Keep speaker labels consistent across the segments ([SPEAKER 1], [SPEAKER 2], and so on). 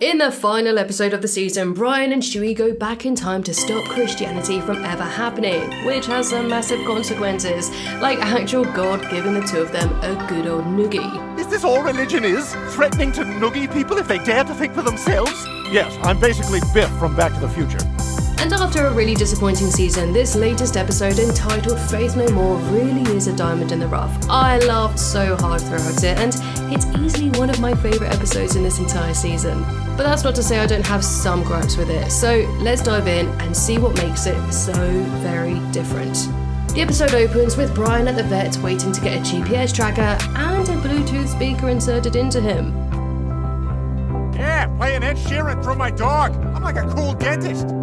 [SPEAKER 1] In the final episode of the season, Brian and Stewie go back in time to stop Christianity from ever happening, which has some massive consequences, like actual God giving the two of them a good old noogie.
[SPEAKER 2] Is this all religion is? Threatening to noogie people if they dare to think for themselves? Yes, I'm basically Biff from Back to the Future.
[SPEAKER 1] And after a really disappointing season, this latest episode entitled Faith No More really is a diamond in the rough. I laughed so hard throughout it, and it's easily one of my favourite episodes in this entire season. But that's not to say I don't have some gripes with it, so let's dive in and see what makes it so very different. The episode opens with Brian at the vet waiting to get a GPS tracker and a Bluetooth speaker inserted into him.
[SPEAKER 2] Yeah, playing Ed Sheeran through my dog. I'm like a cool dentist.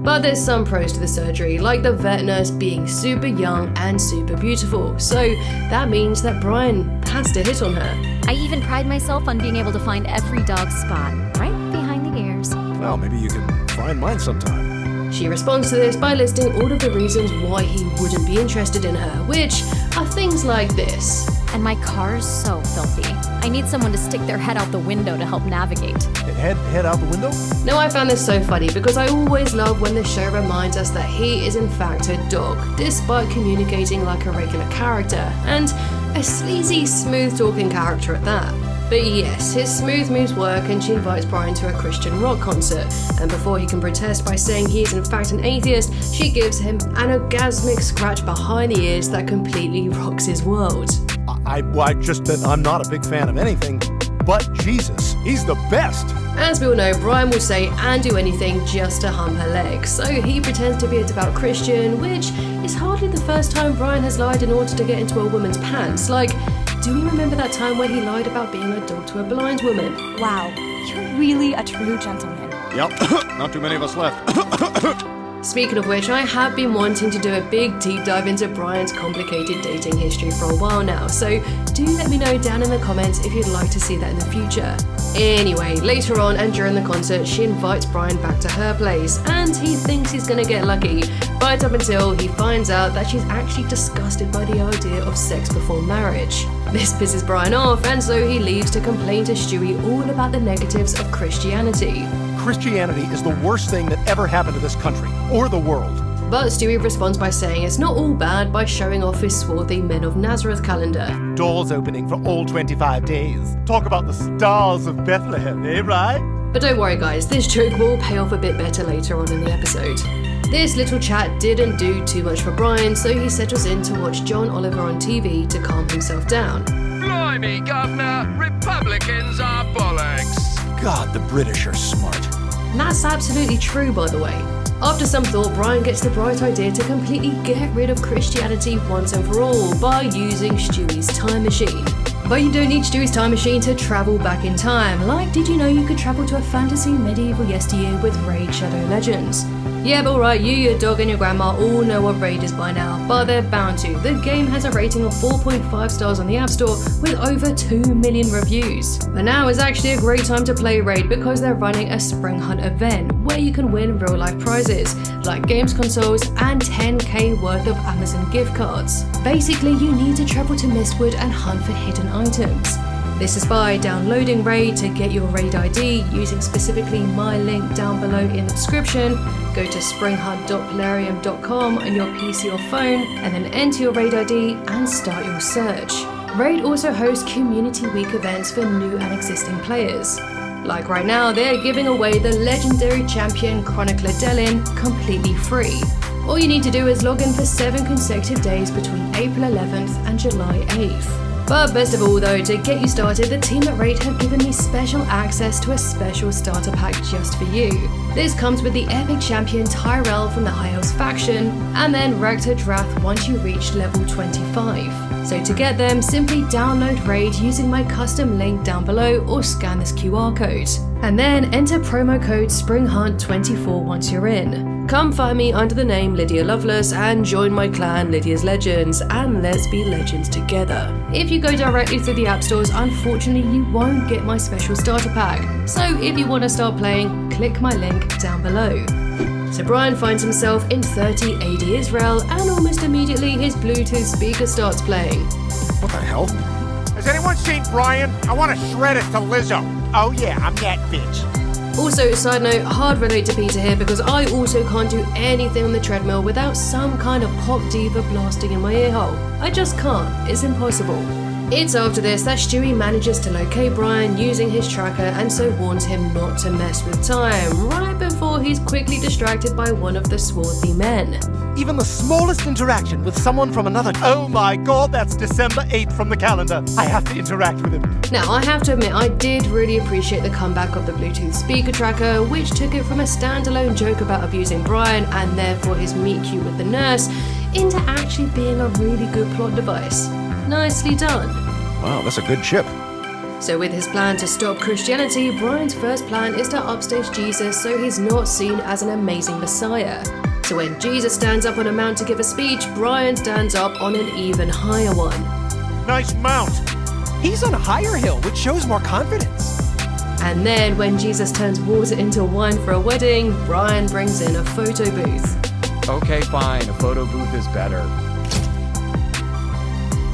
[SPEAKER 1] But there's some pros to the surgery, like the vet nurse being super young and super beautiful, so that means that Brian has to hit on her.
[SPEAKER 3] I even pride myself on being able to find every dog's spot, right behind the ears.
[SPEAKER 2] Well, maybe you can find mine sometime.
[SPEAKER 1] She responds to this by listing all of the reasons why he wouldn't be interested in her, which are things like this.
[SPEAKER 3] And my car's so filthy. I need someone to stick their head out the window to help navigate.
[SPEAKER 2] Head out the window?
[SPEAKER 1] Now I found this so funny because I always love when the show reminds us that he is in fact a dog, despite communicating like a regular character, and a sleazy, smooth-talking character at that. But yes, his smooth moves work and she invites Brian to a Christian rock concert, and before he can protest by saying he is in fact an atheist, she gives him an orgasmic scratch behind the ears that completely rocks his world.
[SPEAKER 2] I'm not a big fan of anything, but Jesus, he's the best.
[SPEAKER 1] As we all know, Brian will say and do anything just to hump her leg, so he pretends to be a devout Christian, which is hardly the first time Brian has lied in order to get into a woman's pants. Like, do we remember that time where he lied about being a dog to a blind woman?
[SPEAKER 4] Wow, you're really a true gentleman.
[SPEAKER 2] Yep, not too many of us left.
[SPEAKER 1] Speaking of which, I have been wanting to do a big deep dive into Brian's complicated dating history for a while now, so do let me know down in the comments if you'd like to see that in the future. Anyway, later on and during the concert, she invites Brian back to her place, and he thinks he's gonna get lucky, right up until he finds out that she's actually disgusted by the idea of sex before marriage. This pisses Brian off, and so he leaves to complain to Stewie all about the negatives of Christianity.
[SPEAKER 2] Christianity is the worst thing that ever happened to this country, or the world.
[SPEAKER 1] But Stewie responds by saying it's not all bad by showing off his swarthy Men of Nazareth calendar.
[SPEAKER 2] Doors opening for all 25 days. Talk about the stars of Bethlehem, eh, right?
[SPEAKER 1] But don't worry guys, this joke will pay off a bit better later on in the episode. This little chat didn't do too much for Brian, so he settles in to watch John Oliver on TV to calm himself down.
[SPEAKER 5] Blimey, Governor, Republicans are bollocks.
[SPEAKER 2] God, the British are smart.
[SPEAKER 1] And that's absolutely true, by the way. After some thought, Brian gets the bright idea to completely get rid of Christianity once and for all by using Stewie's time machine. But you don't need Stewie's time machine to travel back in time. Like, did you know you could travel to a fantasy medieval yesteryear with Raid Shadow Legends? Yeah, but alright, you, your dog and your grandma all know what Raid is by now, but they're bound to. The game has a rating of 4.5 stars on the App Store with over 2 million reviews. But now is actually a great time to play Raid because they're running a Spring Hunt event where you can win real life prizes like games consoles and 10k worth of Amazon gift cards. Basically, you need to travel to Mistwood and hunt for hidden items. This is by downloading Raid to get your Raid ID using specifically my link down below in the description. Go to springhunt.plarium.com on your PC or phone and then enter your Raid ID and start your search. Raid also hosts Community Week events for new and existing players. Like right now, they're giving away the legendary champion Chronicler Delin completely free. All you need to do is log in for 7 consecutive days between April 11th and July 8th. But best of all though, to get you started, the team at Raid have given me special access to a special starter pack just for you. This comes with the epic champion Tyrell from the High Elves faction, and then Rector Drath once you reach level 25. So to get them, simply download Raid using my custom link down below or scan this QR code. And then enter promo code SPRINGHUNT24 once you're in. Come find me under the name Lydia Lovelace and join my clan Lydia's Legends, and let's be legends together. If you go directly through the app stores, unfortunately you won't get my special starter pack. So if you want to start playing, click my link down below. So Brian finds himself in 30 AD Israel, and almost immediately his Bluetooth speaker starts playing.
[SPEAKER 2] What the hell? Has anyone seen Brian? I want to shred it to Lizzo. Oh yeah, I'm that bitch.
[SPEAKER 1] Also, side note, hard relate to Peter here because I also can't do anything on the treadmill without some kind of pop diva blasting in my earhole. I just can't, it's impossible. It's after this that Stewie manages to locate Brian using his tracker and so warns him not to mess with time, right before he's quickly distracted by one of the swarthy men.
[SPEAKER 2] Even the smallest interaction with someone from another... Oh my god, that's December 8th from the calendar. I have to interact with him.
[SPEAKER 1] Now, I have to admit, I did really appreciate the comeback of the Bluetooth speaker tracker, which took it from a standalone joke about abusing Brian and therefore his meet cute with the nurse, into actually being a really good plot device. Nicely done.
[SPEAKER 6] Wow, that's a good chip.
[SPEAKER 1] So with his plan to stop Christianity, Brian's first plan is to upstage Jesus so he's not seen as an amazing messiah. So when Jesus stands up on a mount to give a speech, Brian stands up on an even higher one.
[SPEAKER 2] Nice mount.
[SPEAKER 7] He's on a higher hill, which shows more confidence.
[SPEAKER 1] And then when Jesus turns water into wine for a wedding, Brian brings in a photo booth.
[SPEAKER 8] Okay, fine, a photo booth is better.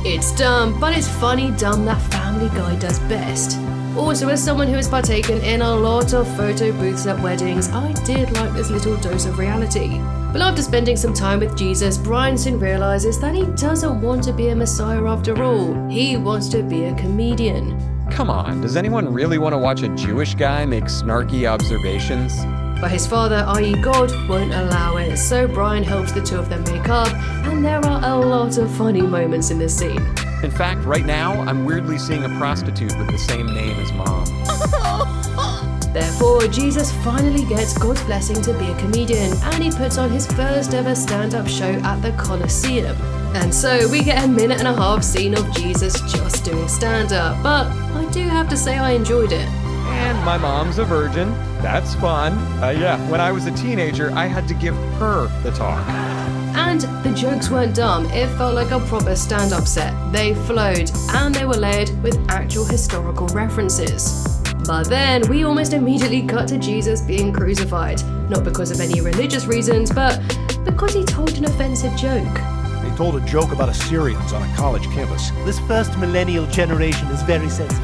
[SPEAKER 1] It's dumb, but it's funny dumb that Family Guy does best. Also, as someone who has partaken in a lot of photo booths at weddings, I did like this little dose of reality. But after spending some time with Jesus, Brian soon realizes that he doesn't want to be a messiah after all. He wants to be a comedian.
[SPEAKER 8] Come on, does anyone really want to watch a Jewish guy make snarky observations?
[SPEAKER 1] But his father, i.e. God, won't allow it, so Brian helps the two of them make up, and there are a lot of funny moments in this scene.
[SPEAKER 8] In fact, right now, I'm weirdly seeing a prostitute with the same name as Mom.
[SPEAKER 1] Therefore, Jesus finally gets God's blessing to be a comedian, and he puts on his first ever stand-up show at the Colosseum. And so we get a 1.5-minute scene of Jesus just doing stand-up, but I do have to say I enjoyed it.
[SPEAKER 8] And my mom's a virgin. That's fun. When I was a teenager, I had to give her the talk.
[SPEAKER 1] And the jokes weren't dumb, it felt like a proper stand-up set. They flowed, and they were layered with actual historical references. But then, we almost immediately cut to Jesus being crucified. Not because of any religious reasons, but because he told an offensive joke.
[SPEAKER 6] He told a joke about Assyrians on a college campus.
[SPEAKER 2] This first millennial generation is very sensitive.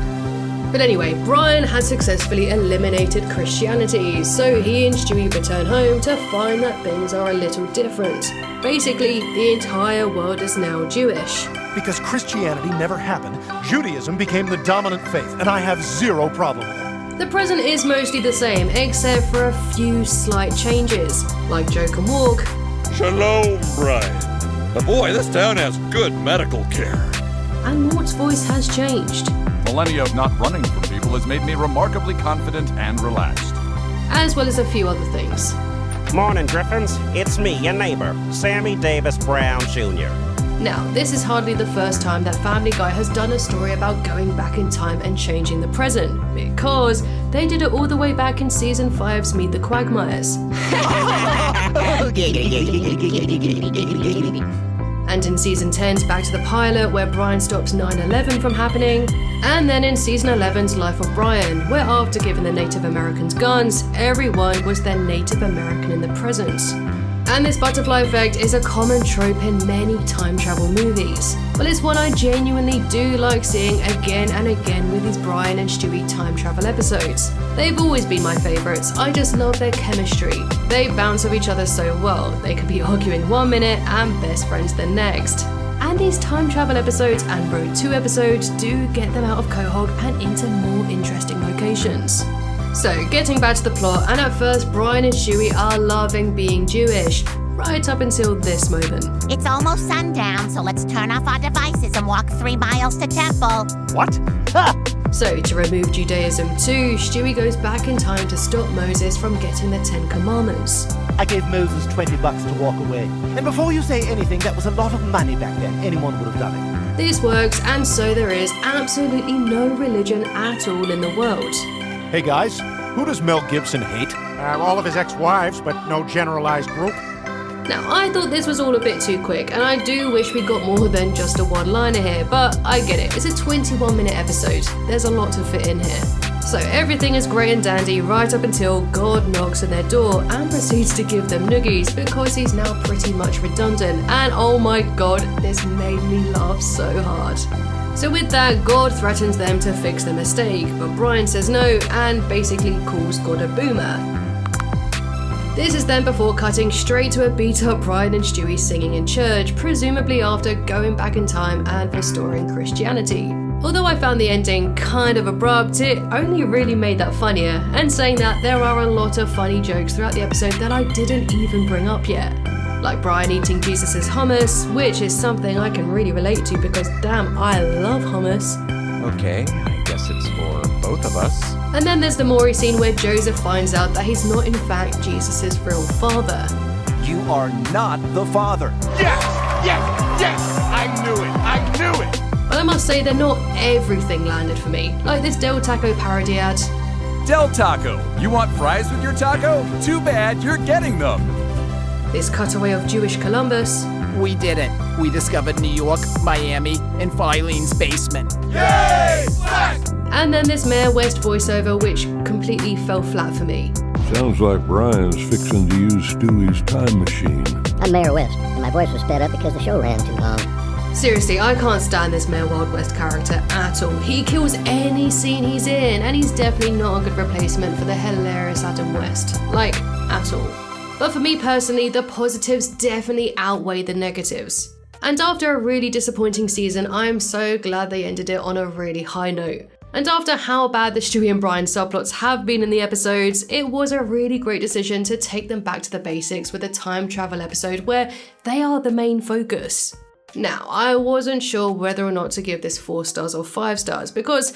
[SPEAKER 1] But anyway, Brian had successfully eliminated Christianity, so he and Stewie return home to find that things are a little different. Basically, the entire world is now Jewish.
[SPEAKER 6] Because Christianity never happened, Judaism became the dominant faith, and I have zero problem with it.
[SPEAKER 1] The present is mostly the same, except for a few slight changes, like Joe can walk.
[SPEAKER 9] Shalom, Brian. But boy, this town has good medical care.
[SPEAKER 1] And Mort's voice has changed.
[SPEAKER 9] Millennia of not running from people has made me remarkably confident and relaxed.
[SPEAKER 1] As well as a few other things.
[SPEAKER 10] Morning, Griffins. It's me, your neighbor, Sammy Davis Brown Jr.
[SPEAKER 1] Now, this is hardly the first time that Family Guy has done a story about going back in time and changing the present, because they did it all the way back in Season 5's Meet the Quagmires. And in Season 10's Back to the Pilot, where Brian stops 9/11 from happening, and then in Season 11's Life of Brian, where after giving the Native Americans guns, everyone was then Native American in the present. And this butterfly effect is a common trope in many time travel movies, but it's one I genuinely do like seeing again and again with these Brian and Stewie time travel episodes. They've always been my favourites, I just love their chemistry. They bounce off each other so well, they could be arguing one minute and best friends the next. And these time travel episodes and Road 2 episodes do get them out of Quahog and into more interesting locations. So, getting back to the plot, and at first Brian and Stewie are loving being Jewish, right up until this moment.
[SPEAKER 11] It's almost sundown, so let's turn off our devices and walk 3 miles to temple.
[SPEAKER 2] What? Ha!
[SPEAKER 1] So, to remove Judaism too, Stewie goes back in time to stop Moses from getting the 10 Commandments.
[SPEAKER 2] I gave Moses $20 to walk away. And before you say anything, that was a lot of money back then. Anyone would have done it.
[SPEAKER 1] This works, and so there is absolutely no religion at all in the world.
[SPEAKER 6] Hey guys, who does Mel Gibson hate?
[SPEAKER 2] All of his ex-wives, but no generalized group.
[SPEAKER 1] Now, I thought this was all a bit too quick, and I do wish we got more than just a one-liner here, but I get it. It's a 21-minute episode. There's a lot to fit in here. So everything is great and dandy right up until God knocks on their door and proceeds to give them noogies because he's now pretty much redundant. And oh my god, this made me laugh so hard. So with that, God threatens them to fix their mistake, but Brian says no and basically calls God a boomer. This is then before cutting straight to a beat-up Brian and Stewie singing in church, presumably after going back in time and restoring Christianity. Although I found the ending kind of abrupt, it only really made that funnier, and saying that there are a lot of funny jokes throughout the episode that I didn't even bring up yet. Like Brian eating Jesus' hummus, which is something I can really relate to because damn, I love hummus.
[SPEAKER 8] Okay, I guess it's for both of us.
[SPEAKER 1] And then there's the Maury scene where Joseph finds out that he's not in fact Jesus' real father.
[SPEAKER 7] You are not the father.
[SPEAKER 2] Yes! Yes! Yes! I knew it! I knew it!
[SPEAKER 1] But I must say that not everything landed for me, like this Del Taco parody ad.
[SPEAKER 12] Del Taco, you want fries with your taco? Too bad, you're getting them.
[SPEAKER 1] This cutaway of Jewish Columbus.
[SPEAKER 13] We did it. We discovered New York, Miami, and Filene's basement.
[SPEAKER 12] Yay! Fact!
[SPEAKER 1] And then this Mayor West voiceover, which completely fell flat for me.
[SPEAKER 14] Sounds like Brian's fixing to use Stewie's time machine.
[SPEAKER 15] I'm Mayor West, and my voice was sped up because the show ran too long.
[SPEAKER 1] Seriously, I can't stand this Mayor Wild West character at all. He kills any scene he's in, and he's definitely not a good replacement for the hilarious Adam West. Like, at all. But for me personally, the positives definitely outweigh the negatives. And after a really disappointing season, I am so glad they ended it on a really high note. And after how bad the Stewie and Brian subplots have been in the episodes, it was a really great decision to take them back to the basics with a time travel episode where they are the main focus. Now, I wasn't sure whether or not to give this 4 stars or 5 stars because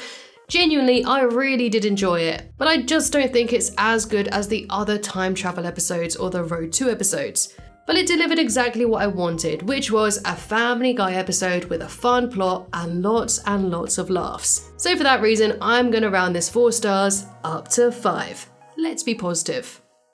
[SPEAKER 1] genuinely, I really did enjoy it, but I just don't think it's as good as the other time travel episodes or the Road 2 episodes. But it delivered exactly what I wanted, which was a Family Guy episode with a fun plot and lots of laughs. So for that reason, I'm gonna round this 4 stars up to 5. Let's be positive.